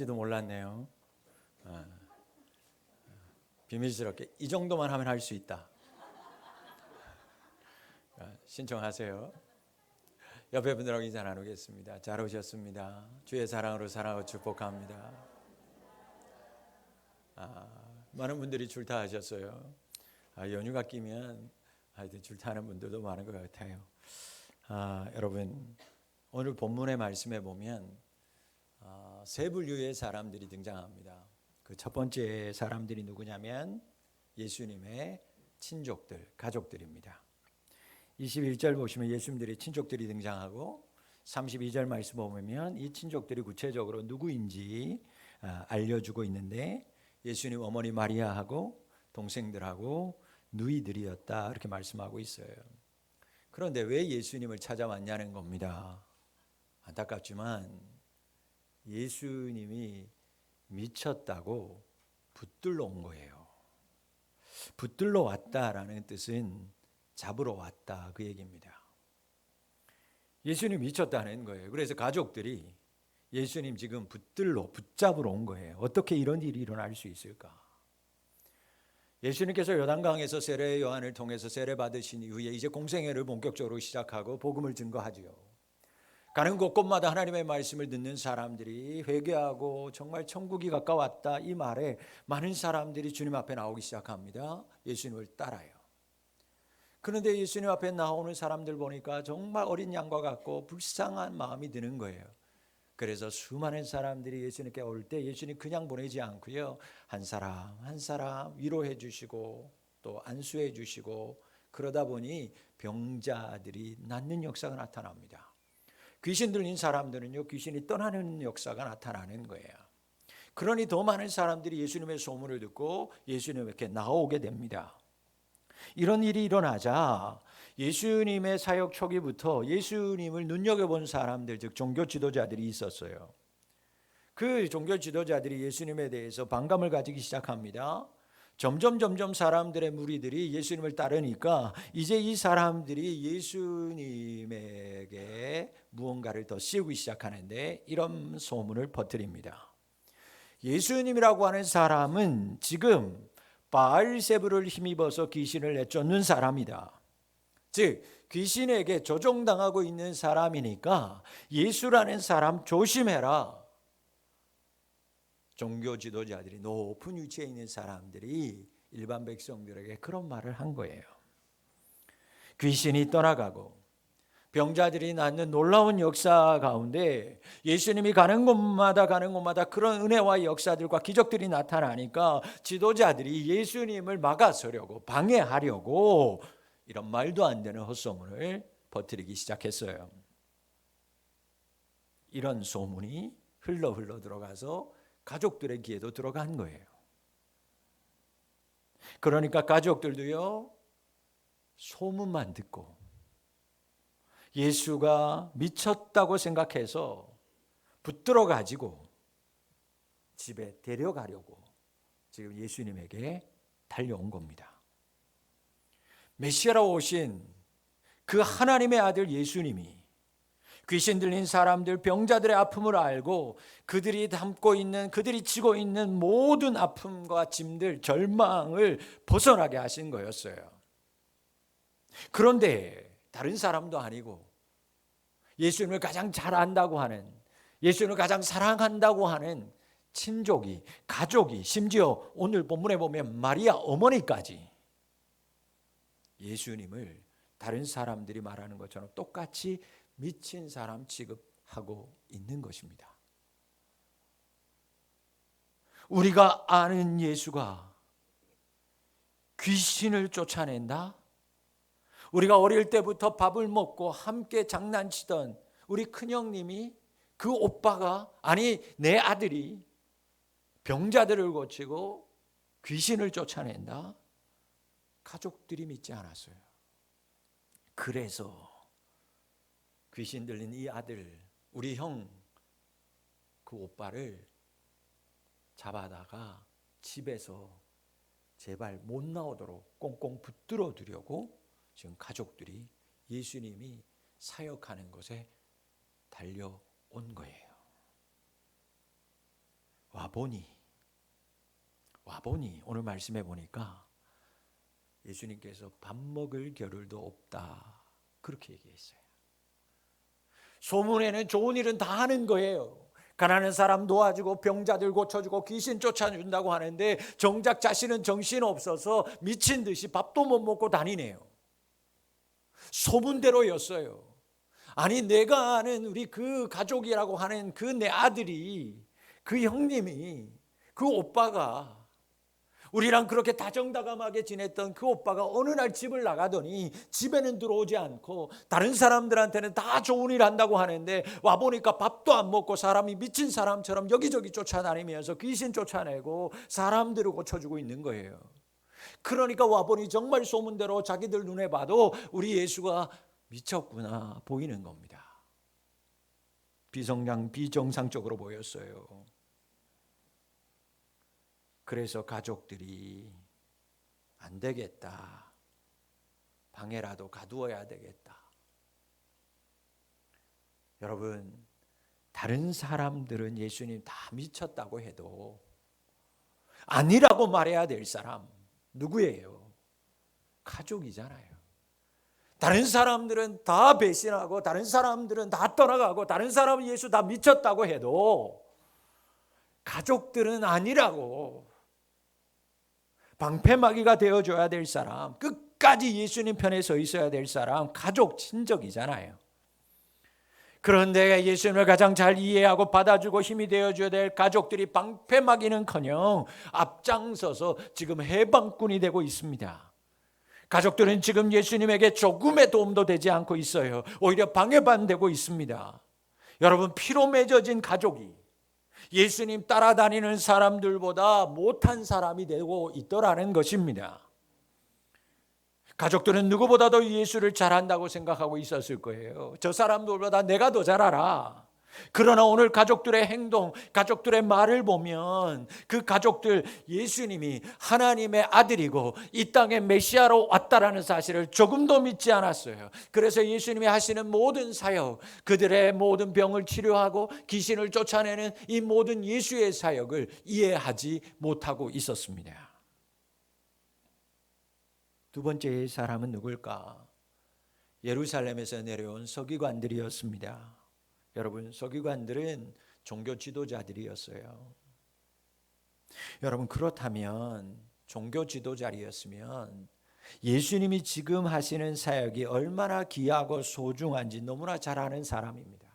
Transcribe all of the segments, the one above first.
지도 몰랐네요. 아, 비밀스럽게 이 정도만 하면 할 수 있다. 신청하세요. 옆에 분들하고 인사 나누겠습니다. 잘 오셨습니다. 주의 사랑으로 사랑하고 축복합니다. 많은 분들이 출타하셨어요. 연휴가 끼면 하여튼 출타하는 분들도 많은 것 같아요. 여러분, 오늘 본문의 말씀에 보면 세 분류의 사람들이 등장합니다. 그 첫 번째 사람들이 누구냐면 예수님의 친족들, 가족들입니다. 21절 보시면 예수님들의 친족들이 등장하고 32절 말씀 보면 이 친족들이 구체적으로 누구인지 알려주고 있는데 예수님 어머니 마리아하고 동생들하고 누이들이었다 이렇게 말씀하고 있어요. 그런데 왜 예수님을 찾아왔냐는 겁니다. 안타깝지만 예수님이 미쳤다고 붙들러 온 거예요. 붙들러 왔다라는 뜻은 잡으러 왔다 그 얘기입니다. 예수님 미쳤다는 거예요. 그래서 가족들이 예수님 지금 붙잡으러 온 거예요. 어떻게 이런 일이 일어날 수 있을까? 예수님께서 요단강에서 세례 요한을 통해서 세례 받으신 이후에 이제 공생애를 본격적으로 시작하고 복음을 증거하지요. 가는 곳곳마다 하나님의 말씀을 듣는 사람들이 회개하고 정말 천국이 가까웠다 이 말에 많은 사람들이 주님 앞에 나오기 시작합니다. 예수님을 따라요. 그런데 예수님 앞에 나오는 사람들 보니까 정말 어린 양과 같고 불쌍한 마음이 드는 거예요. 그래서 수많은 사람들이 예수님께 올 때 예수님 그냥 보내지 않고요. 한 사람 한 사람 위로해 주시고 또 안수해 주시고 그러다 보니 병자들이 낫는 역사가 나타납니다. 귀신 들린 사람들은요, 귀신이 떠나는 역사가 나타나는 거예요. 그러니 더 많은 사람들이 예수님의 소문을 듣고 예수님에게 나오게 됩니다. 이런 일이 일어나자 예수님의 사역 초기부터 예수님을 눈여겨본 사람들, 즉 종교 지도자들이 있었어요. 그 종교 지도자들이 예수님에 대해서 반감을 가지기 시작합니다. 점점 사람들의 무리들이 예수님을 따르니까 이제 이 사람들이 예수님에게 무언가를 더 씌우기 시작하는데 이런 소문을 퍼뜨립니다. 예수님이라고 하는 사람은 지금 바알세불을 힘입어서 귀신을 내쫓는 사람이다. 즉 귀신에게 조종당하고 있는 사람이니까 예수라는 사람 조심해라. 종교 지도자들이 높은 위치에 있는 사람들이 일반 백성들에게 그런 말을 한 거예요. 귀신이 떠나가고 병자들이 낫는 놀라운 역사 가운데 예수님이 가는 곳마다 그런 은혜와 역사들과 기적들이 나타나니까 지도자들이 예수님을 막아서려고 방해하려고 이런 말도 안 되는 헛소문을 퍼뜨리기 시작했어요. 이런 소문이 흘러 들어가서 가족들의 귀에도 들어간 거예요. 그러니까 가족들도요, 소문만 듣고 예수가 미쳤다고 생각해서 붙들어 가지고 집에 데려가려고 지금 예수님에게 달려온 겁니다. 메시아로 오신 그 하나님의 아들 예수님이 귀신 들린 사람들, 병자들의 아픔을 알고 그들이 지고 있는 모든 아픔과 짐들, 절망을 벗어나게 하신 거였어요. 그런데 다른 사람도 아니고 예수님을 가장 잘 안다고 하는, 예수님을 가장 사랑한다고 하는 친족이, 가족이, 심지어 오늘 본문에 보면 마리아 어머니까지 예수님을 다른 사람들이 말하는 것처럼 똑같이 미친 사람 취급하고 있는 것입니다. 우리가 아는 예수가 귀신을 쫓아낸다? 우리가 어릴 때부터 밥을 먹고 함께 장난치던 우리 큰형님이, 그 오빠가, 아니 내 아들이 병자들을 고치고 귀신을 쫓아낸다? 가족들이 믿지 않았어요. 그래서 귀신 들린 이 아들, 우리 형, 그 오빠를 잡아다가 집에서 제발 못 나오도록 꽁꽁 붙들어 두려고 지금 가족들이 예수님이 사역하는 곳에 달려온 거예요. 와보니 오늘 말씀해 보니까 예수님께서 밥 먹을 겨를도 없다 그렇게 얘기했어요. 소문에는 좋은 일은 다 하는 거예요. 가난한 사람 도와주고 병자들 고쳐주고 귀신 쫓아준다고 하는데 정작 자신은 정신 없어서 미친 듯이 밥도 못 먹고 다니네요. 소문대로였어요. 아니 내가 아는 우리 그 가족이라고 하는 그 내 아들이, 그 형님이, 그 오빠가, 우리랑 그렇게 다정다감하게 지냈던 그 오빠가 어느 날 집을 나가더니 집에는 들어오지 않고 다른 사람들한테는 다 좋은 일 한다고 하는데 와보니까 밥도 안 먹고 사람이 미친 사람처럼 여기저기 쫓아다니면서 귀신 쫓아내고 사람들을 고쳐주고 있는 거예요. 그러니까 와보니 정말 소문대로 자기들 눈에 봐도 우리 예수가 미쳤구나 보이는 겁니다. 비정상적으로 보였어요. 그래서 가족들이 안 되겠다, 방에라도 가두어야 되겠다. 여러분, 다른 사람들은 예수님 다 미쳤다고 해도 아니라고 말해야 될 사람 누구예요? 가족이잖아요. 다른 사람들은 다 배신하고 다른 사람들은 다 떠나가고 다른 사람은 예수 다 미쳤다고 해도 가족들은 아니라고 방패막이가 되어줘야 될 사람, 끝까지 예수님 편에 서 있어야 될 사람, 가족, 친족이잖아요. 그런데 예수님을 가장 잘 이해하고 받아주고 힘이 되어줘야 될 가족들이 방패막이는커녕 앞장서서 지금 해방꾼이 되고 있습니다. 가족들은 지금 예수님에게 조금의 도움도 되지 않고 있어요. 오히려 방해반되고 있습니다. 여러분, 피로 맺어진 가족이 예수님 따라다니는 사람들보다 못한 사람이 되고 있더라는 것입니다. 가족들은 누구보다도 예수를 잘한다고 생각하고 있었을 거예요. 저 사람들보다 내가 더 잘 알아. 그러나 오늘 가족들의 행동, 가족들의 말을 보면 그 가족들 예수님이 하나님의 아들이고 이 땅에 메시아로 왔다라는 사실을 조금도 믿지 않았어요. 그래서 예수님이 하시는 모든 사역, 그들의 모든 병을 치료하고 귀신을 쫓아내는 이 모든 예수의 사역을 이해하지 못하고 있었습니다. 두 번째 사람은 누굴까? 예루살렘에서 내려온 서기관들이었습니다. 여러분, 서기관들은 종교 지도자들이었어요. 여러분, 그렇다면 종교 지도자였으면 예수님이 지금 하시는 사역이 얼마나 귀하고 소중한지 너무나 잘 아는 사람입니다.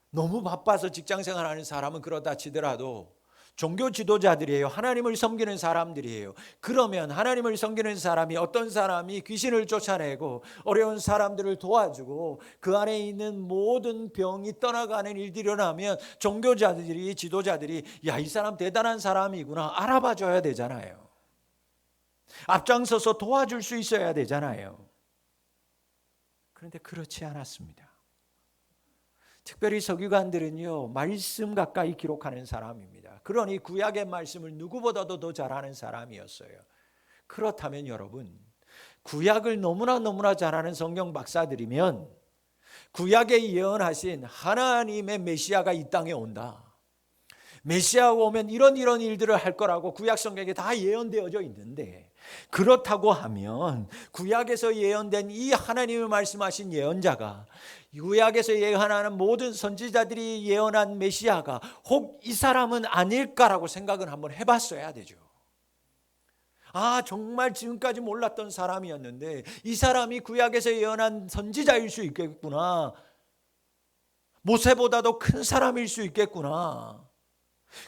너무 바빠서 직장생활하는 사람은 그렇다 치더라도 종교 지도자들이에요. 하나님을 섬기는 사람들이에요. 그러면 하나님을 섬기는 사람이, 어떤 사람이 귀신을 쫓아내고 어려운 사람들을 도와주고 그 안에 있는 모든 병이 떠나가는 일들이 일어나면 종교자들이, 지도자들이 야, 이 사람 대단한 사람이구나 알아봐 줘야 되잖아요. 앞장서서 도와줄 수 있어야 되잖아요. 그런데 그렇지 않았습니다. 특별히 서기관들은요, 말씀 가까이 기록하는 사람입니다. 그러니 구약의 말씀을 누구보다도 더 잘하는 사람이었어요. 그렇다면 여러분, 구약을 너무나 잘하는 성경 박사들이면 구약에 예언하신 하나님의 메시아가 이 땅에 온다, 메시아가 오면 이런 일들을 할 거라고 구약 성경에 다 예언되어져 있는데, 그렇다고 하면 구약에서 예언된 이 하나님이 말씀하신 예언자가, 구약에서 예언하는 모든 선지자들이 예언한 메시아가 혹 이 사람은 아닐까라고 생각을 한번 해봤어야 되죠. 아, 정말 지금까지 몰랐던 사람이었는데 이 사람이 구약에서 예언한 선지자일 수 있겠구나, 모세보다도 큰 사람일 수 있겠구나,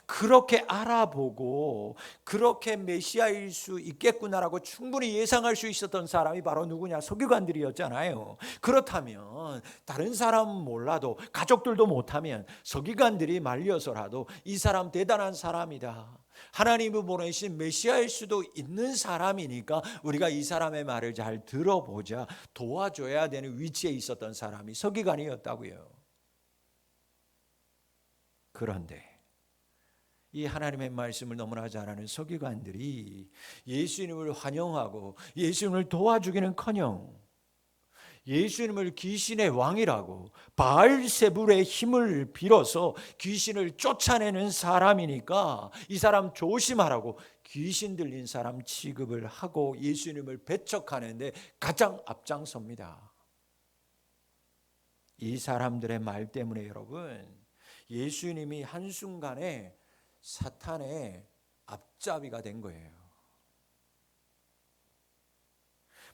그렇게 알아보고 그렇게 메시아일 수 있겠구나라고 충분히 예상할 수 있었던 사람이 바로 누구냐? 서기관들이었잖아요. 그렇다면 다른 사람은 몰라도, 가족들도 못하면 서기관들이 말려서라도 이 사람 대단한 사람이다, 하나님이 보내신 메시아일 수도 있는 사람이니까 우리가 이 사람의 말을 잘 들어보자, 도와줘야 되는 위치에 있었던 사람이 서기관이었다고요. 그런데 이 하나님의 말씀을 너무나 잘 아는 서기관들이 예수님을 환영하고 예수님을 도와주기는커녕 예수님을 귀신의 왕이라고, 바알세불의 힘을 빌어서 귀신을 쫓아내는 사람이니까 이 사람 조심하라고 귀신 들린 사람 취급을 하고 예수님을 배척하는데 가장 앞장섭니다. 이 사람들의 말 때문에 여러분, 예수님이 한순간에 사탄의 앞잡이가 된 거예요.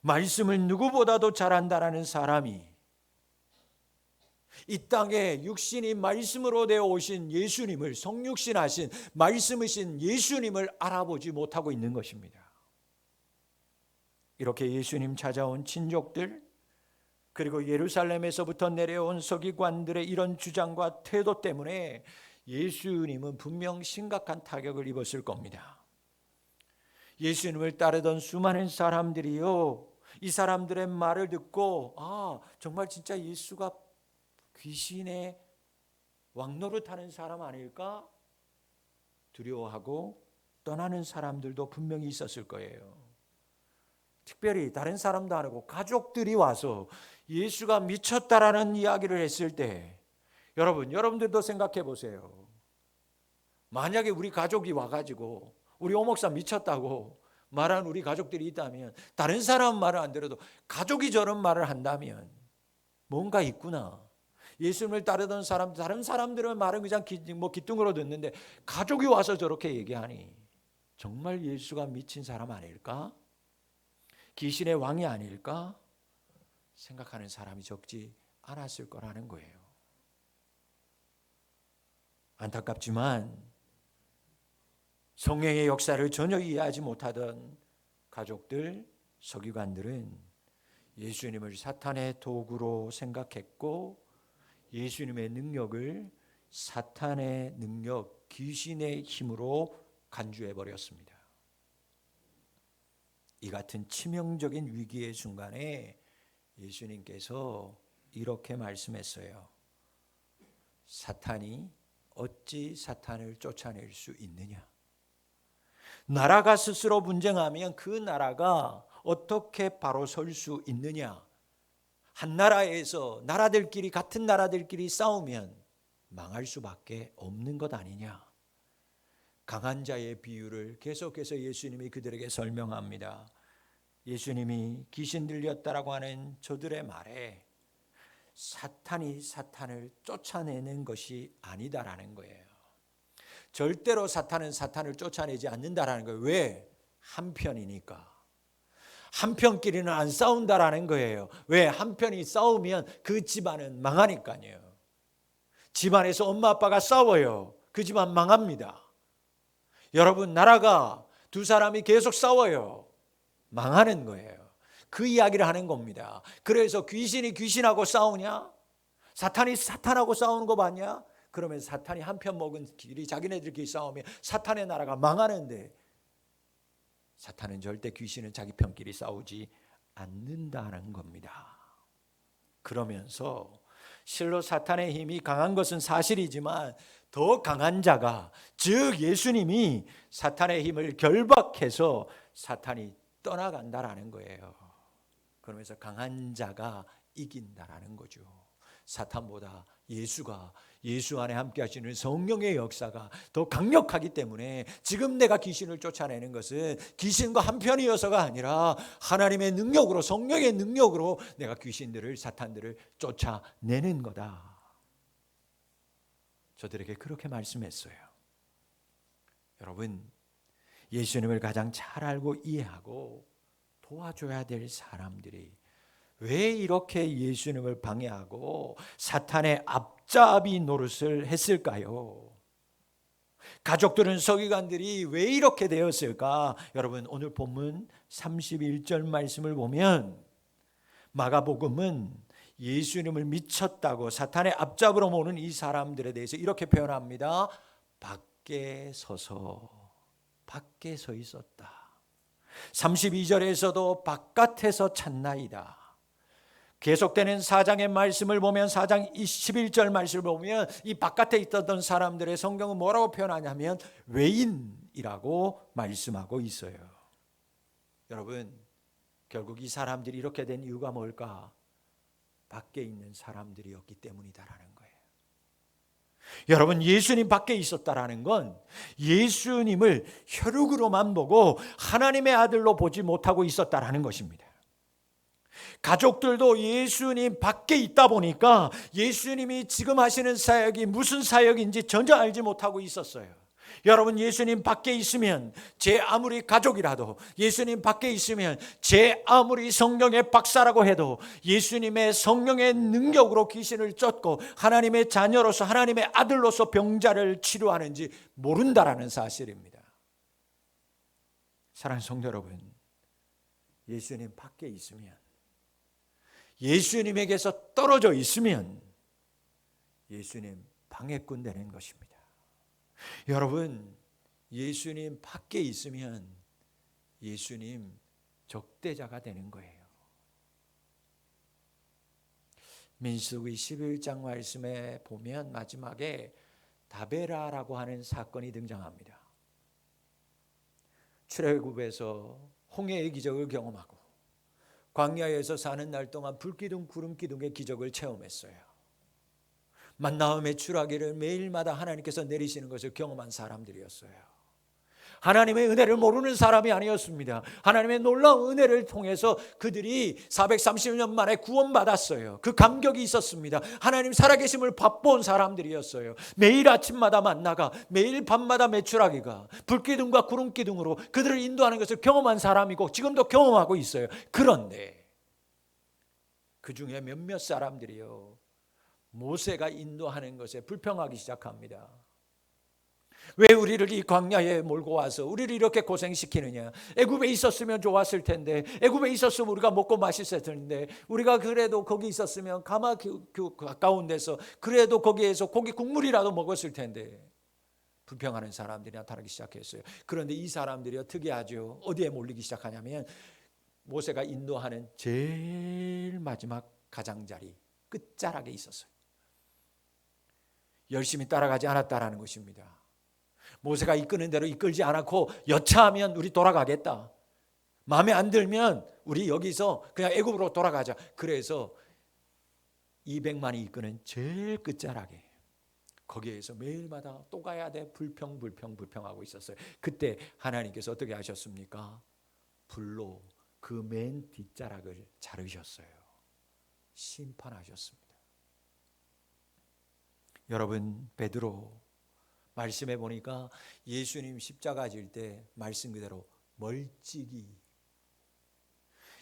말씀을 누구보다도 잘한다라는 사람이 이 땅에 육신이 말씀으로 되어 오신 예수님을, 성육신하신 말씀이신 예수님을 알아보지 못하고 있는 것입니다. 이렇게 예수님 찾아온 친족들, 그리고 예루살렘에서부터 내려온 서기관들의 이런 주장과 태도 때문에 예수님은 분명 심각한 타격을 입었을 겁니다. 예수님을 따르던 수많은 사람들이요, 이 사람들의 말을 듣고 정말 진짜 예수가 귀신의 왕노릇하는 사람 아닐까 두려워하고 떠나는 사람들도 분명히 있었을 거예요. 특별히 다른 사람도 아니고 가족들이 와서 예수가 미쳤다라는 이야기를 했을 때 여러분들도 생각해 보세요. 만약에 우리 가족이 와가지고 우리 오목사 미쳤다고 말한 우리 가족들이 있다면, 다른 사람 말을 안 들어도 가족이 저런 말을 한다면 뭔가 있구나. 예수님을 따르던 사람, 다른 사람들은 말은 그냥 기뚱으로 듣는데 가족이 와서 저렇게 얘기하니 정말 예수가 미친 사람 아닐까? 귀신의 왕이 아닐까? 생각하는 사람이 적지 않았을 거라는 거예요. 안타깝지만 성령의 역사를 전혀 이해하지 못하던 가족들, 서기관들은 예수님을 사탄의 도구로 생각했고 예수님의 능력을 사탄의 능력, 귀신의 힘으로 간주해 버렸습니다. 이 같은 치명적인 위기의 순간에 예수님께서 이렇게 말씀했어요. 사탄이 어찌 사탄을 쫓아낼 수 있느냐? 나라가 스스로 분쟁하면 그 나라가 어떻게 바로 설 수 있느냐? 한 나라에서 같은 나라들끼리 싸우면 망할 수밖에 없는 것 아니냐? 강한 자의 비유를 계속해서 예수님이 그들에게 설명합니다. 예수님이 귀신 들렸다라고 하는 저들의 말에 사탄이 사탄을 쫓아내는 것이 아니다라는 거예요. 절대로 사탄은 사탄을 쫓아내지 않는다라는 거예요. 왜? 한편이니까. 한편끼리는 안 싸운다라는 거예요. 왜? 한편이 싸우면 그 집안은 망하니까요. 집안에서 엄마 아빠가 싸워요. 그 집안 망합니다. 여러분, 나라가 두 사람이 계속 싸워요. 망하는 거예요. 그 이야기를 하는 겁니다. 그래서 귀신이 귀신하고 싸우냐? 사탄이 사탄하고 싸우는 거 봤냐? 그러면 사탄이 한편 먹은 길이 자기네들끼리 싸우면 사탄의 나라가 망하는데, 사탄은 절대 귀신은 자기 편끼리 싸우지 않는다는 겁니다. 그러면서 실로 사탄의 힘이 강한 것은 사실이지만 더 강한 자가, 즉 예수님이 사탄의 힘을 결박해서 사탄이 떠나간다라는 거예요. 그러면서 강한 자가 이긴다라는 거죠. 사탄보다 예수 안에 함께 하시는 성령의 역사가 더 강력하기 때문에 지금 내가 귀신을 쫓아내는 것은 귀신과 한편이어서가 아니라 하나님의 능력으로, 성령의 능력으로 내가 귀신들을, 사탄들을 쫓아내는 거다. 저들에게 그렇게 말씀했어요. 여러분, 예수님을 가장 잘 알고 이해하고 도와줘야 될 사람들이 왜 이렇게 예수님을 방해하고 사탄의 앞잡이 노릇을 했을까요? 가족들은, 서기관들이 왜 이렇게 되었을까? 여러분, 오늘 본문 31절 말씀을 보면 마가복음은 예수님을 미쳤다고 사탄의 앞잡으로 모는 이 사람들에 대해서 이렇게 표현합니다. 밖에 서 있었다. 32절에서도 바깥에서 찾나이다. 계속되는 4장의 말씀을 보면, 4장 11절 말씀을 보면 이 바깥에 있었던 사람들의 성경은 뭐라고 표현하냐면 외인이라고 말씀하고 있어요. 여러분, 결국 이 사람들이 이렇게 된 이유가 뭘까? 밖에 있는 사람들이었기 때문이다라는 거예요. 여러분, 예수님 밖에 있었다라는 건 예수님을 혈육으로만 보고 하나님의 아들로 보지 못하고 있었다라는 것입니다. 가족들도 예수님 밖에 있다 보니까 예수님이 지금 하시는 사역이 무슨 사역인지 전혀 알지 못하고 있었어요. 여러분, 예수님 밖에 있으면 제 아무리 가족이라도, 예수님 밖에 있으면 제 아무리 성경의 박사라고 해도 예수님의 성령의 능력으로 귀신을 쫓고 하나님의 자녀로서, 하나님의 아들로서 병자를 치료하는지 모른다라는 사실입니다. 사랑하는 성도 여러분, 예수님 밖에 있으면, 예수님에게서 떨어져 있으면 예수님 방해꾼 되는 것입니다. 여러분, 예수님 밖에 있으면 예수님 적대자가 되는 거예요. 민수기 11장 말씀에 보면 마지막에 다베라라고 하는 사건이 등장합니다. 출애굽에서 홍해의 기적을 경험하고 광야에서 사는 날 동안 불기둥 구름기둥의 기적을 체험했어요. 만나와 메추라기를 매일마다 하나님께서 내리시는 것을 경험한 사람들이었어요. 하나님의 은혜를 모르는 사람이 아니었습니다. 하나님의 놀라운 은혜를 통해서 그들이 430년 만에 구원받았어요. 그 감격이 있었습니다. 하나님 살아계심을 맛본 사람들이었어요. 매일 아침마다 만나가, 매일 밤마다 메추라기가 불기둥과 구름기둥으로 그들을 인도하는 것을 경험한 사람이고 지금도 경험하고 있어요. 그런데 그 중에 몇몇 사람들이요, 모세가 인도하는 것에 불평하기 시작합니다. 왜 우리를 이 광야에 몰고 와서 우리를 이렇게 고생시키느냐? 애굽에 있었으면 좋았을 텐데, 애굽에 있었으면 우리가 먹고 마셨을 텐데, 우리가 그래도 거기 있었으면 가마 가까운 데서 그래도 거기에서 고기 국물이라도 먹었을 텐데, 불평하는 사람들이 나타나기 시작했어요. 그런데 이 사람들이 특이하죠. 어디에 몰리기 시작하냐면 모세가 인도하는 제일 마지막 가장자리 끝자락에 있었어요. 열심히 따라가지 않았다라는 것입니다. 모세가 이끄는 대로 이끌지 않았고, 여차하면 우리 돌아가겠다, 마음에 안 들면 우리 여기서 그냥 애굽으로 돌아가자. 그래서 200만이 이끄는 제일 끝자락에, 거기에서 매일마다 또 가야 돼 불평하고 있었어요. 그때 하나님께서 어떻게 하셨습니까? 불로 그 맨 뒷자락을 자르셨어요. 심판하셨습니다. 여러분, 베드로 말씀해 보니까 예수님 십자가 질 때 말씀 그대로 멀찍이,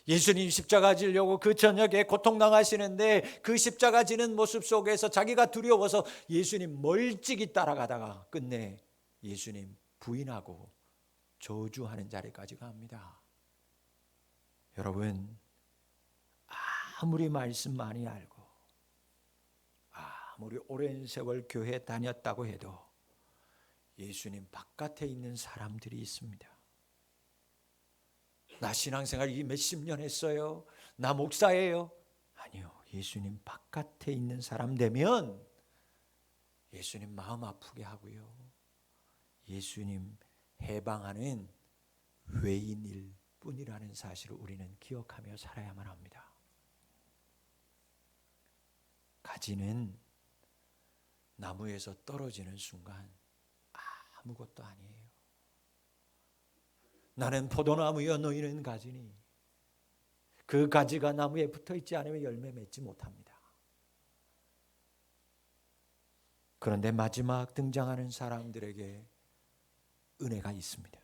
예수님 십자가 지려고 그 저녁에 고통당하시는데 그 십자가 지는 모습 속에서 자기가 두려워서 예수님 멀찍이 따라가다가 끝내 예수님 부인하고 저주하는 자리까지 갑니다. 여러분, 아무리 말씀 많이 알고 아무리 오랜 세월 교회 다녔다고 해도 예수님 바깥에 있는 사람들이 있습니다. 나 신앙생활 이 몇십 년 했어요, 나 목사예요. 아니요, 예수님 바깥에 있는 사람 되면 예수님 마음 아프게 하고요, 예수님 해방하는 외인일 뿐이라는 사실을 우리는 기억하며 살아야만 합니다. 가지는 나무에서 떨어지는 순간 아무것도 아니에요. 나는 포도나무여 너희는 가지니, 그 가지가 나무에 붙어있지 않으면 열매 맺지 못합니다. 그런데 마지막 등장하는 사람들에게 은혜가 있습니다.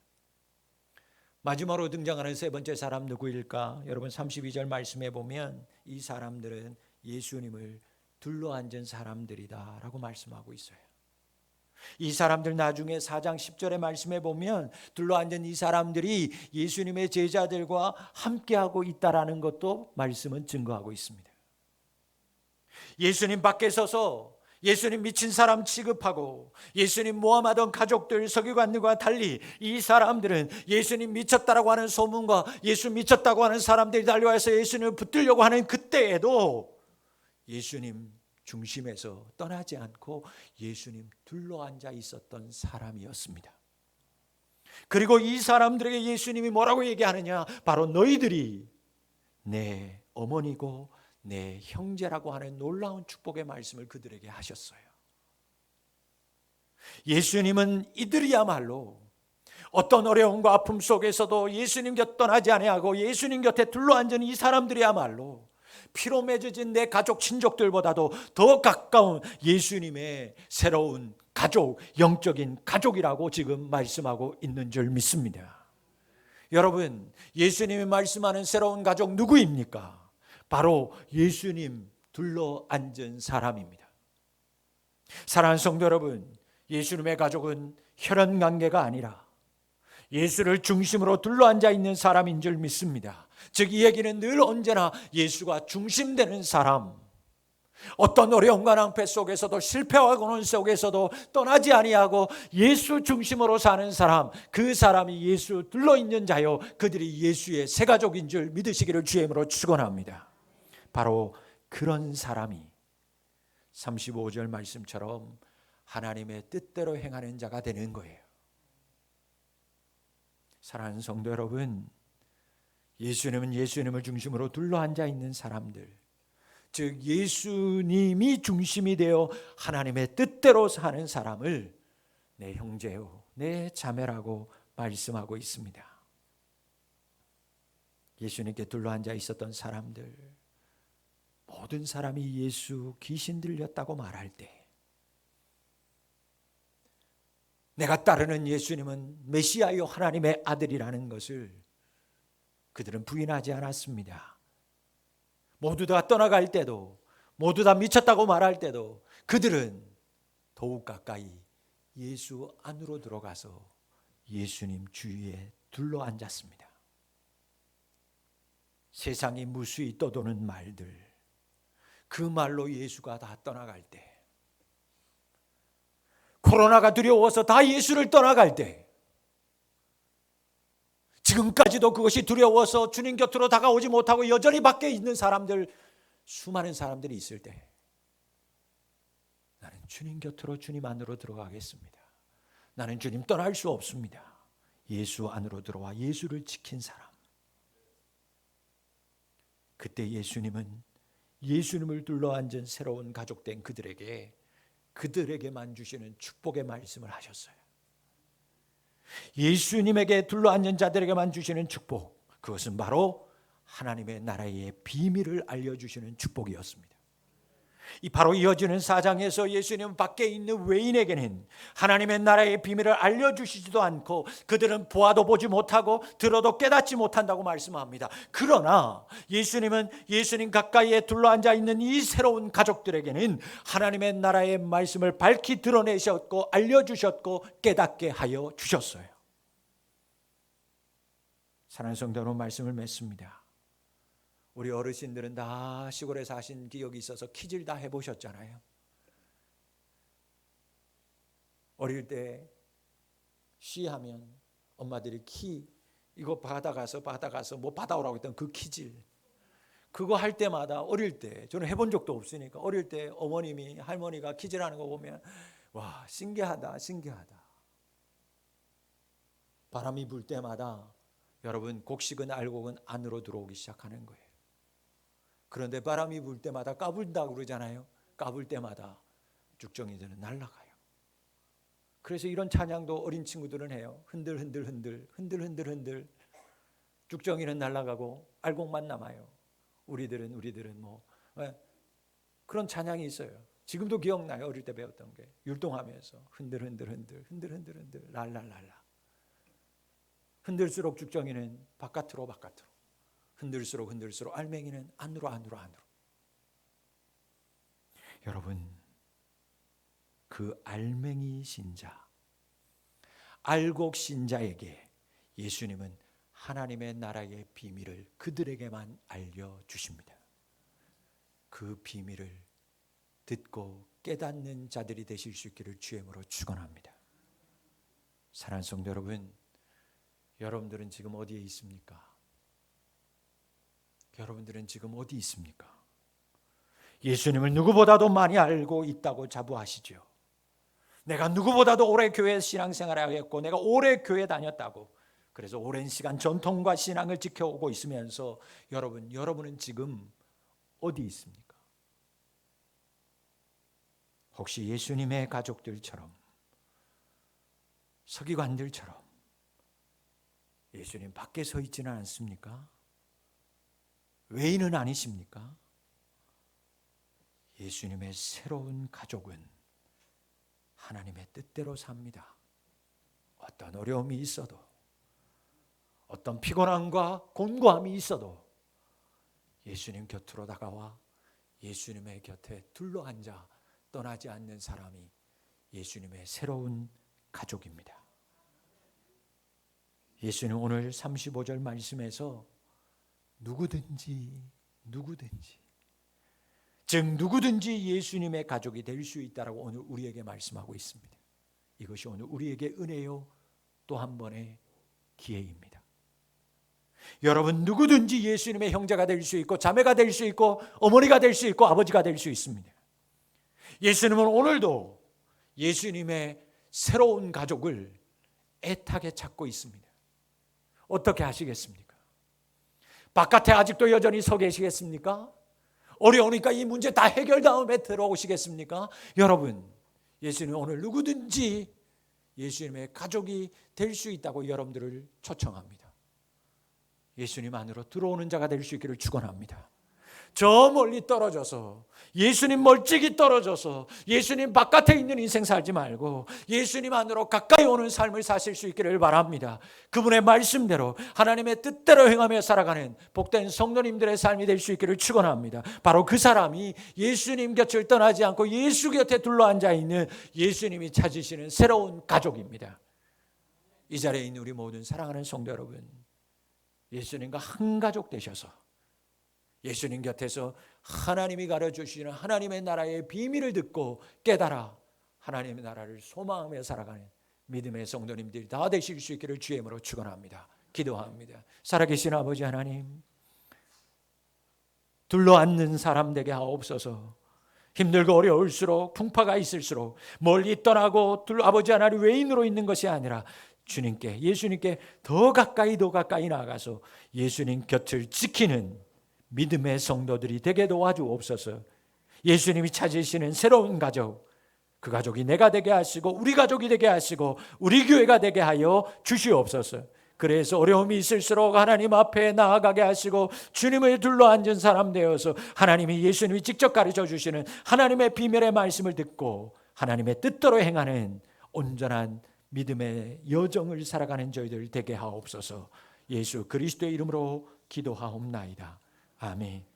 마지막으로 등장하는 세 번째 사람 누구일까? 여러분, 32절 말씀해 보면 이 사람들은 예수님을 둘러앉은 사람들이다 라고 말씀하고 있어요. 이 사람들 나중에 4장 10절의 말씀에 보면 둘러앉은 이 사람들이 예수님의 제자들과 함께하고 있다라는 것도 말씀은 증거하고 있습니다. 예수님 밖에 서서 예수님 미친 사람 취급하고 예수님 모함하던 가족들, 서기관들과 달리 이 사람들은 예수님 미쳤다라고 하는 소문과 예수 미쳤다고 하는 사람들이 달려와서 예수님을 붙들려고 하는 그때에도 예수님 중심에서 떠나지 않고 예수님 둘러앉아 있었던 사람이었습니다. 그리고 이 사람들에게 예수님이 뭐라고 얘기하느냐? 바로 너희들이 내 어머니고 내 형제라고 하는 놀라운 축복의 말씀을 그들에게 하셨어요. 예수님은 이들이야말로 어떤 어려움과 아픔 속에서도 예수님 곁 떠나지 아니하고 예수님 곁에 둘러앉은 이 사람들이야말로 피로 맺어진 내 가족 친족들보다도 더 가까운 예수님의 새로운 가족, 영적인 가족이라고 지금 말씀하고 있는 줄 믿습니다. 여러분, 예수님이 말씀하는 새로운 가족 누구입니까? 바로 예수님 둘러앉은 사람입니다. 사랑하는 성도 여러분, 예수님의 가족은 혈연관계가 아니라 예수를 중심으로 둘러앉아 있는 사람인 줄 믿습니다. 즉 이 얘기는 늘 언제나 예수가 중심되는 사람, 어떤 어려움과 낭패 속에서도 실패와 고난 속에서도 떠나지 아니하고 예수 중심으로 사는 사람, 그 사람이 예수 둘러있는 자요 그들이 예수의 새 가족인 줄 믿으시기를 주의 이름으로 축원합니다. 바로 그런 사람이 35절 말씀처럼 하나님의 뜻대로 행하는 자가 되는 거예요. 사랑하는 성도 여러분, 예수님은 예수님을 중심으로 둘러앉아 있는 사람들, 즉 예수님이 중심이 되어 하나님의 뜻대로 사는 사람을 내 형제요, 내 자매라고 말씀하고 있습니다. 예수님께 둘러앉아 있었던 사람들, 모든 사람이 예수 귀신 들렸다고 말할 때 내가 따르는 예수님은 메시아요 하나님의 아들이라는 것을 그들은 부인하지 않았습니다. 모두 다 떠나갈 때도, 모두 다 미쳤다고 말할 때도 그들은 더욱 가까이 예수 안으로 들어가서 예수님 주위에 둘러앉았습니다. 세상이 무수히 떠도는 말들, 그 말로 예수가 다 떠나갈 때, 코로나가 두려워서 다 예수를 떠나갈 때, 지금까지도 그것이 두려워서 주님 곁으로 다가오지 못하고 여전히 밖에 있는 사람들, 수많은 사람들이 있을 때 나는 주님 곁으로, 주님 안으로 들어가겠습니다. 나는 주님 떠날 수 없습니다. 예수 안으로 들어와 예수를 지킨 사람, 그때 예수님은 예수님을 둘러앉은 새로운 가족된 그들에게만 주시는 축복의 말씀을 하셨어요. 예수님에게 둘러앉은 자들에게만 주시는 축복, 그것은 바로 하나님의 나라의 비밀을 알려주시는 축복이었습니다. 이 바로 이어지는 4장에서 예수님은 밖에 있는 외인에게는 하나님의 나라의 비밀을 알려주시지도 않고 그들은 보아도 보지 못하고 들어도 깨닫지 못한다고 말씀합니다. 그러나 예수님은 예수님 가까이에 둘러앉아 있는 이 새로운 가족들에게는 하나님의 나라의 말씀을 밝히 드러내셨고 알려주셨고 깨닫게 하여 주셨어요. 사랑하는 성도 여러분, 말씀을 맺습니다. 우리 어르신들은 다 시골에 사신 기억이 있어서 키질 다 해보셨잖아요. 어릴 때 쉬하면 엄마들이 이거 받아가서 뭐 받아오라고 했던 그 키질, 그거 할 때마다 어릴 때, 저는 해본 적도 없으니까 어릴 때 어머님이 할머니가 키질하는 거 보면 와, 신기하다. 바람이 불 때마다 여러분 곡식은 알곡은 안으로 들어오기 시작하는 거예요. 그런데 바람이 불 때마다 까불다고 그러잖아요. 까불 때마다 죽정이들은 날아가요. 그래서 이런 찬양도 어린 친구들은 해요. 흔들 죽정이는 날아가고 알곡만 남아요. 우리들은 뭐 그런 찬양이 있어요. 지금도 기억나요. 어릴 때 배웠던 게 율동하면서 흔들 랄랄랄라. 흔들수록 죽정이는 바깥으로 흔들수록 알맹이는 안으로. 여러분, 그 알맹이 신자, 알곡 신자에게 예수님은 하나님의 나라의 비밀을 그들에게만 알려주십니다. 그 비밀을 듣고 깨닫는 자들이 되실 수 있기를 주의 이름으로 축원합니다. 사랑하는 성도 여러분, 여러분들은 지금 어디에 있습니까? 여러분들은 지금 어디 있습니까? 예수님을 누구보다도 많이 알고 있다고 자부하시죠. 내가 누구보다도 오래 교회 신앙생활을 하겠고 내가 오래 교회 다녔다고, 그래서 오랜 시간 전통과 신앙을 지켜오고 있으면서 여러분은 지금 어디 있습니까? 혹시 예수님의 가족들처럼, 서기관들처럼 예수님 밖에 서 있지는 않습니까? 외인은 아니십니까? 예수님의 새로운 가족은 하나님의 뜻대로 삽니다. 어떤 어려움이 있어도, 어떤 피곤함과 곤고함이 있어도 예수님 곁으로 다가와 예수님의 곁에 둘러앉아 떠나지 않는 사람이 예수님의 새로운 가족입니다. 예수는 오늘 35절 말씀에서 누구든지 즉 누구든지 예수님의 가족이 될 수 있다라고 오늘 우리에게 말씀하고 있습니다. 이것이 오늘 우리에게 은혜요 또 한 번의 기회입니다. 여러분 누구든지 예수님의 형제가 될 수 있고 자매가 될 수 있고 어머니가 될 수 있고 아버지가 될 수 있습니다. 예수님은 오늘도 예수님의 새로운 가족을 애타게 찾고 있습니다. 어떻게 하시겠습니까? 바깥에 아직도 여전히 서 계시겠습니까? 어려우니까 이 문제 다 해결 다음에 들어오시겠습니까? 여러분, 예수님 오늘 누구든지 예수님의 가족이 될 수 있다고 여러분들을 초청합니다. 예수님 안으로 들어오는 자가 될 수 있기를 축원합니다. 저 멀리 떨어져서, 예수님 멀찍이 떨어져서 예수님 바깥에 있는 인생 살지 말고 예수님 안으로 가까이 오는 삶을 사실 수 있기를 바랍니다. 그분의 말씀대로 하나님의 뜻대로 행하며 살아가는 복된 성도님들의 삶이 될 수 있기를 축원합니다. 바로 그 사람이 예수님 곁을 떠나지 않고 예수 곁에 둘러앉아 있는 예수님이 찾으시는 새로운 가족입니다. 이 자리에 있는 우리 모든 사랑하는 성도 여러분, 예수님과 한 가족 되셔서 예수님 곁에서 하나님이 가르쳐주시는 하나님의 나라의 비밀을 듣고 깨달아 하나님의 나라를 소망하며 살아가는 믿음의 성도님들이 다 되실 수 있기를 주의 이름으로 축원합니다. 기도합니다. 살아계신 아버지 하나님, 둘러앉는 사람 되게 하옵소서. 힘들고 어려울수록 풍파가 있을수록 멀리 떠나고 아버지 하나님 외인으로 있는 것이 아니라 주님께, 예수님께 더 가까이 나아가서 예수님 곁을 지키는 믿음의 성도들이 되게 도와주옵소서. 예수님이 찾으시는 새로운 가족, 그 가족이 내가 되게 하시고 우리 가족이 되게 하시고 우리 교회가 되게 하여 주시옵소서. 그래서 어려움이 있을수록 하나님 앞에 나아가게 하시고 주님을 둘러앉은 사람 되어서 하나님이 예수님이 직접 가르쳐 주시는 하나님의 비밀의 말씀을 듣고 하나님의 뜻대로 행하는 온전한 믿음의 여정을 살아가는 저희들 되게 하옵소서. 예수 그리스도의 이름으로 기도하옵나이다. 아멘.